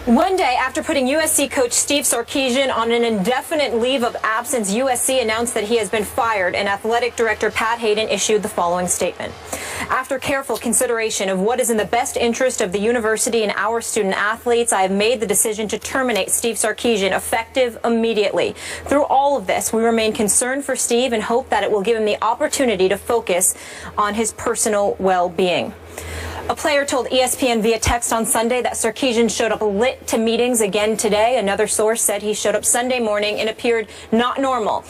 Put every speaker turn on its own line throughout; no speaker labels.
One day after putting USC coach Steve Sarkisian on an indefinite leave of absence, USC announced that he has been fired, and athletic director Pat Hayden issued the following statement. After careful consideration of what is in the best interest of the university and our student athletes, I have made the decision to terminate Steve Sarkisian effective immediately. Through all of this, we remain concerned for Steve and hope that it will give him the opportunity to focus on his personal well-being. A player told ESPN via text on Sunday that Sarkisian showed up lit to meetings again today. Another source said he showed up Sunday morning and appeared not normal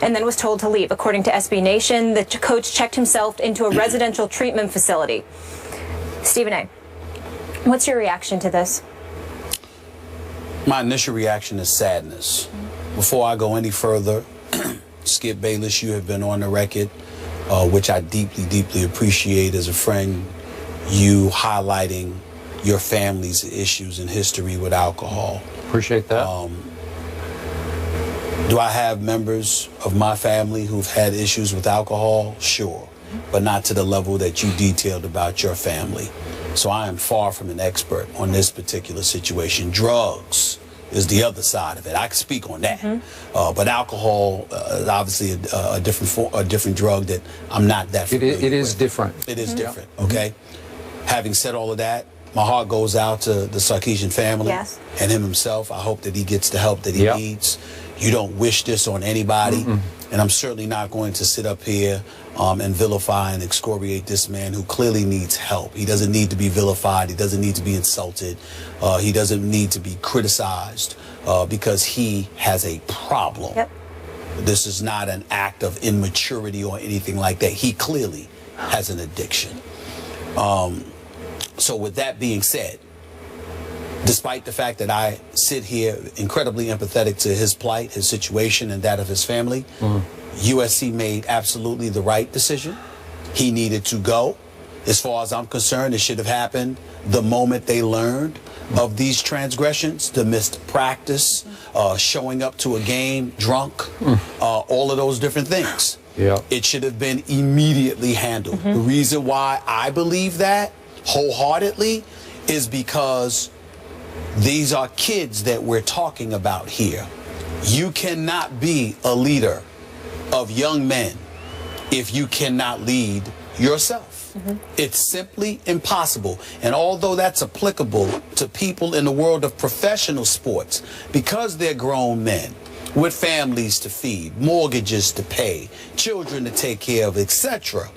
and then was told to leave. According to SB Nation, the coach checked himself into a residential treatment facility. Stephen A., what's your reaction to this?
My initial reaction is sadness. Before I go any further, Skip Bayless, you have been on the record, which I deeply, deeply appreciate as a friend. You highlighting your family's issues and history with alcohol.
Appreciate that.
Do I have members of my family who've had issues with alcohol? Sure, but not to the level that you detailed about your family. So I am far from an expert on this particular situation. Drugs is the other side of it. I can speak on that. But alcohol is obviously a different drug that I'm not that familiar with.
It is different.
It is different, okay? Having said all of that, my heart goes out to the Sarkisian family and him himself. I hope that he gets the help that he needs. You don't wish this on anybody, and I'm certainly not going to sit up here and vilify and excoriate this man who clearly needs help. He doesn't need to be vilified. He doesn't need to be insulted. He doesn't need to be criticized because he has a problem. This is not an act of immaturity or anything like that. He clearly has an addiction. So with that being said, despite the fact that I sit here incredibly empathetic to his plight, his situation, and that of his family, USC made absolutely the right decision. He needed to go. As far as I'm concerned, it should have happened the moment they learned of these transgressions, the missed practice, showing up to a game drunk, all of those different things. It should have been immediately handled. The reason why I believe that wholeheartedly is because these are kids that we're talking about here. You cannot be a leader of young men if you cannot lead yourself. It's simply impossible. And although that's applicable to people in the world of professional sports, because they're grown men with families to feed, mortgages to pay, children to take care of, etc.,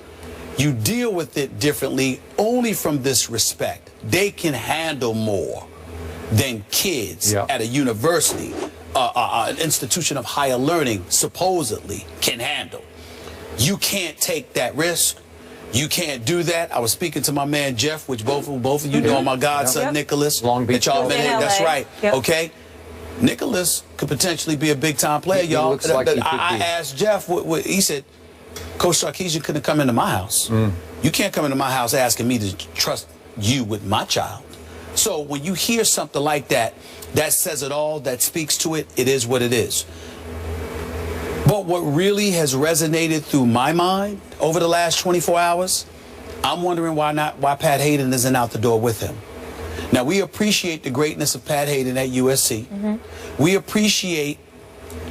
you deal with it differently only from this respect. They can handle more than kids at a university, an institution of higher learning, supposedly can handle. You can't take that risk. You can't do that. I was speaking to my man Jeff, which both of you know, my godson Nicholas.
Long Beach.
That's right. Okay. Nicholas could potentially be a big-time player, y'all. I asked Jeff, he said, Coach Sarkisian couldn't come into my house. You can't come into my house asking me to trust you with my child. So when you hear something like that, that says it all, that speaks to it, it is what it is. But what really has resonated through my mind over the last 24 hours, I'm wondering why Pat Hayden isn't out the door with him. Now, we appreciate the greatness of Pat Hayden at USC. We appreciate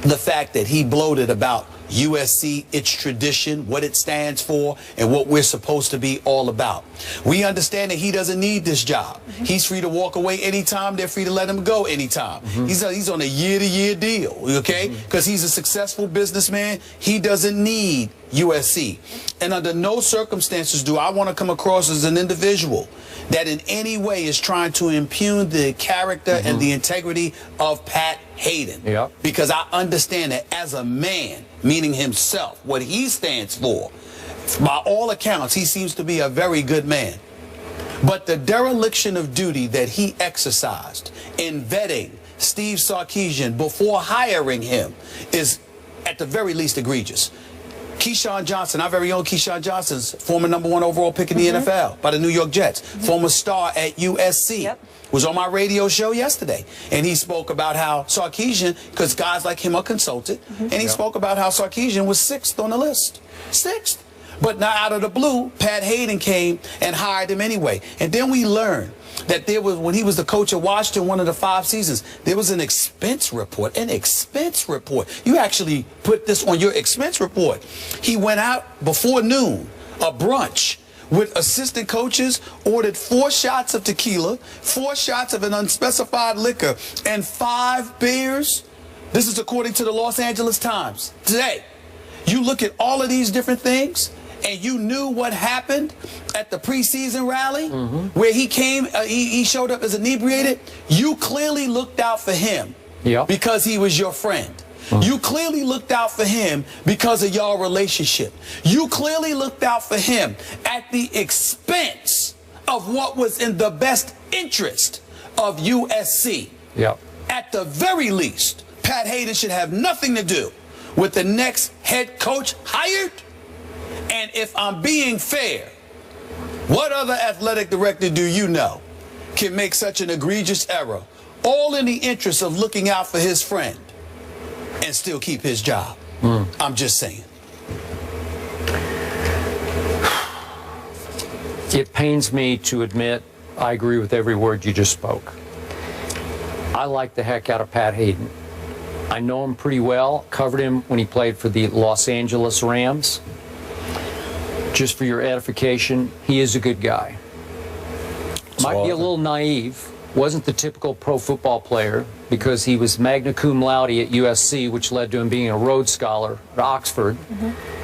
the fact that he bloated about USC, its tradition, what it stands for, and what we're supposed to be all about. We understand that he doesn't need this job. He's free to walk away anytime. They're free to let him go anytime. He's on a year-to-year deal, okay? Because he's a successful businessman. He doesn't need USC. And under no circumstances do I want to come across as an individual that in any way is trying to impugn the character and the integrity of Pat Hayden. Because I understand that as a man, meaning himself, what he stands for, by all accounts, he seems to be a very good man. But the dereliction of duty that he exercised in vetting Steve Sarkisian before hiring him is at the very least egregious. Keyshawn Johnson, our very own Keyshawn Johnson's former #1 overall pick in the NFL by the New York Jets, former star at USC, was on my radio show yesterday. And he spoke about how Sarkisian, because guys like him are consulted, and he spoke about how Sarkisian was 6th on the list. 6th. But now out of the blue, Pat Hayden came and hired him anyway. And then we learned that there was, when he was the coach of Washington, one of the 5 seasons, there was an expense report. An expense report. You actually put this on your expense report. He went out before noon, a brunch, with assistant coaches, ordered 4 shots of tequila, 4 shots of an unspecified liquor, and 5 beers. This is according to the Los Angeles Times today. You look at all of these different things, and you knew what happened at the preseason rally where he came, he showed up as inebriated. You clearly looked out for him because he was your friend. You clearly looked out for him because of your relationship. You clearly looked out for him at the expense of what was in the best interest of USC. At the very least, Pat Hayden should have nothing to do with the next head coach hired. And if I'm being fair, what other athletic director do you know can make such an egregious error, all in the interest of looking out for his friend, and still keep his job? I'm just saying.
It pains me to admit I agree with every word you just spoke. I like the heck out of Pat Hayden. I know him pretty well, covered him when he played for the Los Angeles Rams. Just for your edification, he is a good guy. Might be a little naive. Wasn't the typical pro football player because he was magna cum laude at USC, which led to him being a Rhodes Scholar at Oxford.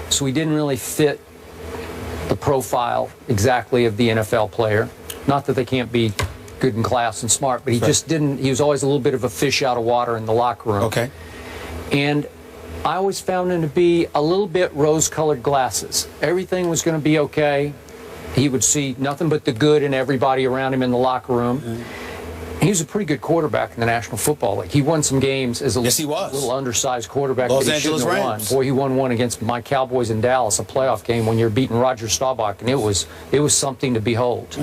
So he didn't really fit the profile exactly of the NFL player. Not that they can't be good in class and smart, but he just didn't. He was always a little bit of a fish out of water in the locker room. And I always found him to be a little bit rose-colored glasses. Everything was going to be okay. He would see nothing but the good in everybody around him in the locker room. He was a pretty good quarterback in the National Football League. He won some games as a little undersized quarterback.
Los Angeles Rams.
Boy, he won one against my Cowboys in Dallas, a playoff game when you're beating Roger Staubach, and it was something to behold.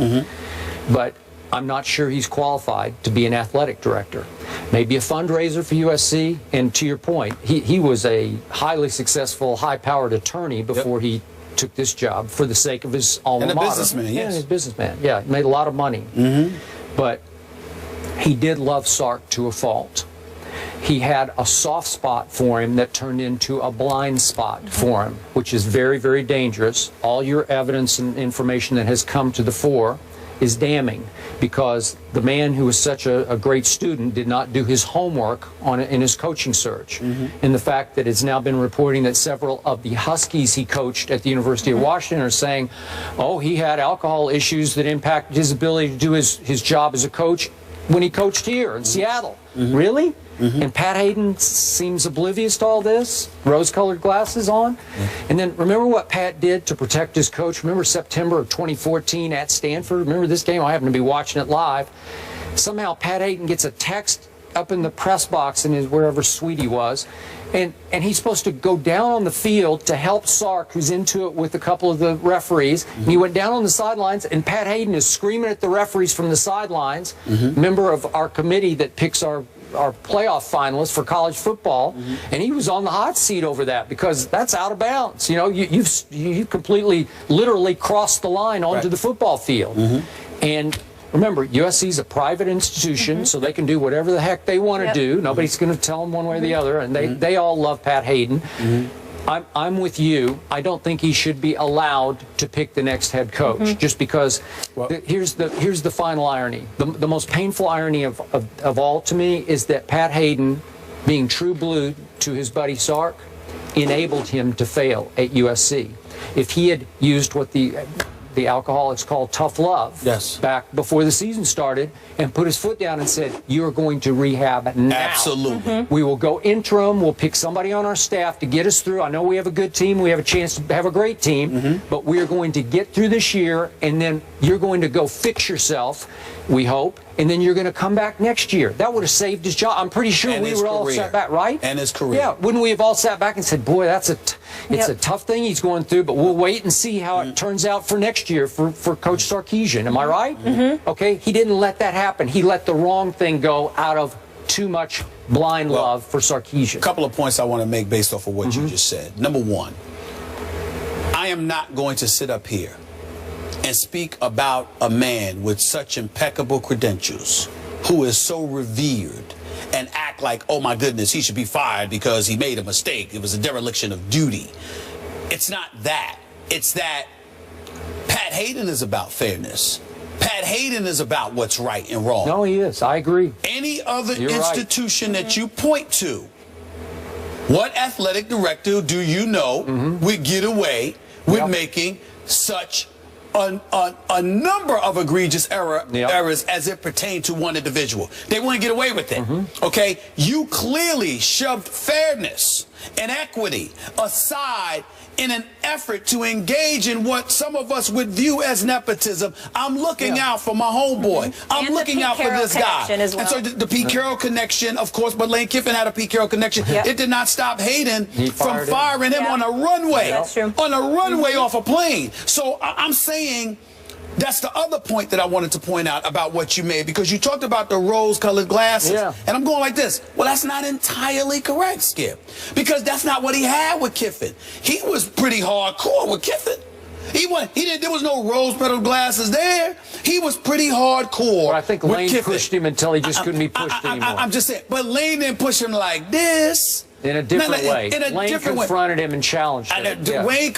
But I'm not sure he's qualified to be an athletic director. Maybe a fundraiser for USC, and to your point, he was a highly successful, high-powered attorney before he took this job for the sake of his alma mater.
And a businessman, yes.
Yeah, he's a businessman. Yeah, he made a lot of money. But he did love Sark to a fault. He had a soft spot for him that turned into a blind spot for him, which is very, very dangerous. All your evidence and information that has come to the fore is damning, because the man who was such a great student did not do his homework in his coaching search. And the fact that it's now been reporting that several of the Huskies he coached at the University of Washington are saying, oh, he had alcohol issues that impacted his ability to do his job as a coach when he coached here in Seattle. Really? And Pat Hayden seems oblivious to all this, rose-colored glasses on. And then remember what Pat did to protect his coach? Remember September of 2014 at Stanford? Remember this game? I happened to be watching it live. Somehow Pat Hayden gets a text up in the press box in his wherever suite he was, and he's supposed to go down on the field to help Sark, who's into it with a couple of the referees. And he went down on the sidelines, and Pat Hayden is screaming at the referees from the sidelines, member of our committee that picks our playoff finalists for college football, and he was on the hot seat over that because that's out of bounds. You know, you completely, literally crossed the line onto the football field. And remember, USC is a private institution, so they can do whatever the heck they want to do. Nobody's going to tell them one way or the other, and they all love Pat Hayden. I'm with you. I don't think he should be allowed to pick the next head coach, just because here's the final irony. The most painful irony of all to me is that Pat Hayden, being true blue to his buddy Sark, enabled him to fail at USC. If he had used what the alcoholics call tough love back before the season started and put his foot down and said, you're going to rehab now.
Absolutely.
We will go interim. We'll pick somebody on our staff to get us through. I know we have a good team. We have a chance to have a great team, but we're going to get through this year, and then you're going to go fix yourself, we hope, and then you're going to come back next year. That would have saved his job. I'm pretty sure we were all sat back, right?
And his career.
Yeah, wouldn't we have all sat back and said, boy, it's a tough thing he's going through, but we'll wait and see how it turns out for next year for Coach Sarkisian. Am I right? Okay, he didn't let that happen. He let the wrong thing go out of too much blind love for Sarkisian.
A couple of points I want to make based off of what you just said. Number one, I am not going to sit up here and speak about a man with such impeccable credentials, who is so revered, and act like, oh my goodness, he should be fired because he made a mistake. It was a dereliction of duty. It's not that. It's that Pat Hayden is about fairness. Pat Hayden is about what's right and wrong.
No, he is. I agree.
Any other
You're
institution that you point to, what athletic director do you know would get away with making such a number of egregious errors as it pertained to one individual? They wouldn't get away with it. Okay? You clearly shoved fairness and equity aside in an effort to engage in what some of us would view as nepotism. I'm looking out for my homeboy. I'm looking out for this guy.
As well.
And so the Pete Carroll connection, of course, but Lane Kiffin had a Pete Carroll connection. It did not stop Hayden from firing him on a runway.
That's true.
On a runway off a plane. So I'm saying that's the other point that I wanted to point out about what you made, because you talked about the rose-colored glasses. And I'm going like this. Well, that's not entirely correct, Skip, because that's not what he had with Kiffin. He was pretty hardcore with Kiffin. There was no rose-petaled glasses there. He was pretty hardcore.
Well, I think Lane pushed him until he just couldn't be pushed anymore.
I'm just saying, but Lane didn't push him like this.
In a different way.
Lane
confronted him and challenged him.
Lane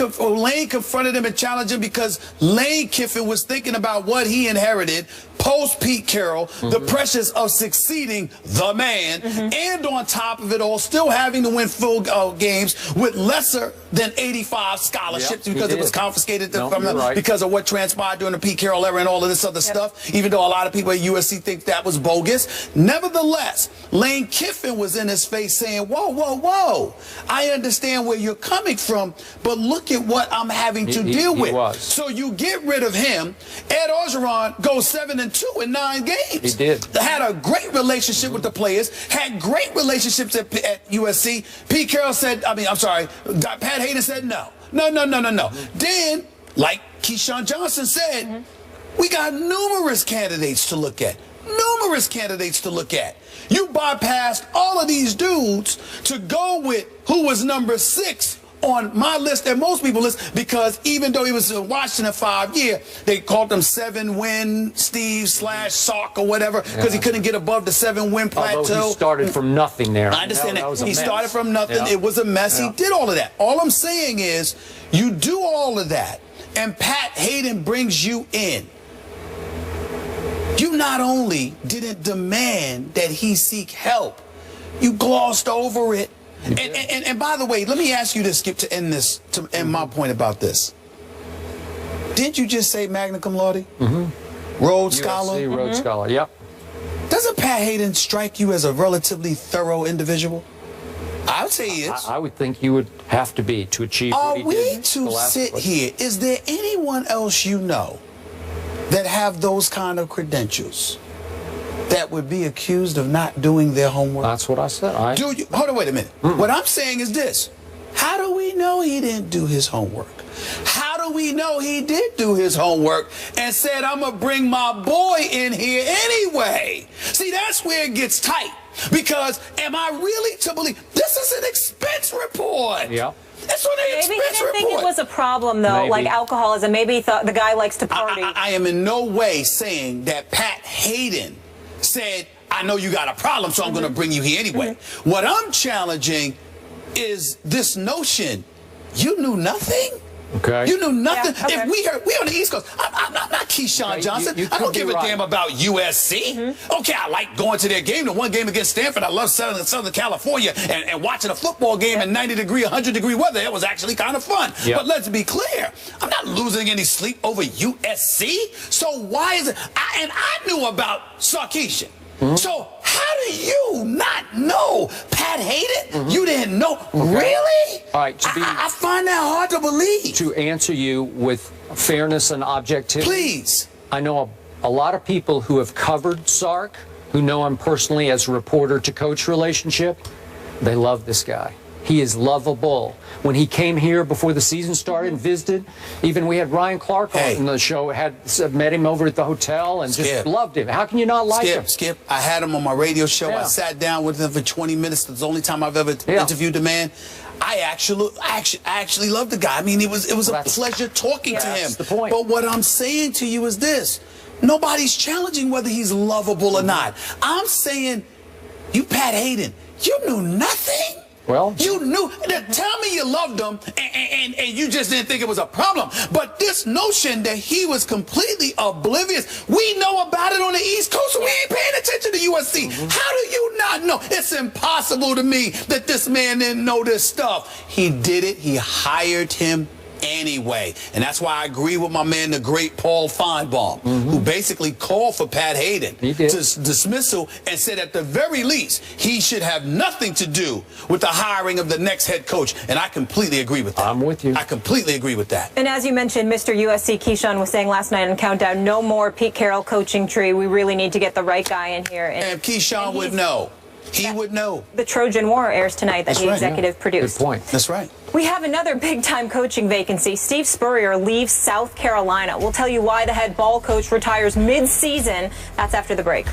confronted him and challenged him because Lane Kiffin was thinking about what he inherited post Pete Carroll, the pressures of succeeding the man, and on top of it all, still having to win full games with lesser than 85 scholarships because it was confiscated from them because of what transpired during the Pete Carroll era and all of this other stuff, even though a lot of people at USC think that was bogus. Nevertheless, Lane Kiffin was in his face saying, whoa, whoa, whoa, I understand where you're coming from, but look at what I'm having to deal with. So you get rid of him. Ed Orgeron goes 7-2 in 9 games.
He did.
Had a great relationship with the players, had great relationships at USC. Pete Carroll said, Pat Hayden said no. No. Then, like Keyshawn Johnson said, we got numerous candidates to look at. You bypassed all of these dudes to go with who was number 6 on my list and most people's list, because even though he was in Washington 5 years, they called him 7-win Steve / Sark or whatever, because he couldn't get above the 7-win plateau.
Although he started from nothing there.
I understand that. He started from nothing. It was a mess. He did all of that. All I'm saying is, you do all of that, and Pat Hayden brings you in. You not only didn't demand that he seek help, you glossed over it. And by the way, let me ask you this, Skip, to end my point about this. Didn't you just say magna cum laude? Rhodes Scholar?
USC Rhodes Scholar, yep.
Doesn't Pat Hayden strike you as a relatively thorough individual? I would say he is.
I would think you would have to be to achieve what he did.
Are we to sit here? Is there anyone else you know that have those kind of credentials that would be accused of not doing their homework?
That's what I said.
Hold on, wait a minute. What I'm saying is this. How do we know he didn't do his homework? How do we know he did do his homework and said, I'm going to bring my boy in here anyway? See, that's where it gets tight. Because am I really to believe this is an expense report?
Yeah.
That's what an expense report.
Maybe he didn't think it was a problem, though, like alcoholism. Maybe he thought the guy likes to party.
I am in no way saying that Pat Hayden said, I know you got a problem, so I'm going to bring you here anyway. What I'm challenging is this notion, you knew nothing?
Okay.
You knew nothing. Yeah, okay. If we on the East Coast, I'm not Keyshawn Johnson. I don't give a damn about USC. Okay, I like going to their game. The one game against Stanford, I love Southern California and watching a football game in 90-degree, 100-degree weather. It was actually kind of fun. But let's be clear, I'm not losing any sleep over USC. So why is it? And I knew about Sarkisian. So how do you not know Pat Hayden? You didn't know? Really?
All right.
I find that hard to believe.
To answer you with fairness and objectivity.
Please.
I know a lot of people who have covered Sark, who know him personally as a reporter to coach relationship. They love this guy. He is lovable. When he came here before the season started and visited, even we had Ryan Clark on the show, met him over at the hotel and just loved him. How can you not like him?
Skip, I had him on my radio show. I sat down with him for 20 minutes. It's the only time I've ever interviewed the man. I actually love the guy. I mean, it was a pleasure talking to him.
That's the point.
But what I'm saying to you is this. Nobody's challenging whether he's lovable or not. I'm saying, you Pat Hayden, you knew nothing.
Well,
you knew. Tell me you loved him and you just didn't think it was a problem. But this notion that he was completely oblivious, we know about it on the East Coast, and we ain't paying attention to USC. How do you not know? It's impossible to me that this man didn't know this stuff. He did it. He hired him anyway. And that's why I agree with my man, the great Paul Feinbaum, who basically called for Pat Hayden to dismissal and said at the very least he should have nothing to do with the hiring of the next head coach. And I completely agree with that.
I'm with you.
I completely agree with that.
And as you mentioned, Mr. USC Keyshawn was saying last night on Countdown, no more Pete Carroll coaching tree. We really need to get the right guy in here.
And Keyshawn would know. He would know.
The Trojan War airs tonight that he executive produced.
Good point.
That's right.
We have another big-time coaching vacancy. Steve Spurrier leaves South Carolina. We'll tell you why the head ball coach retires mid-season. That's after the break.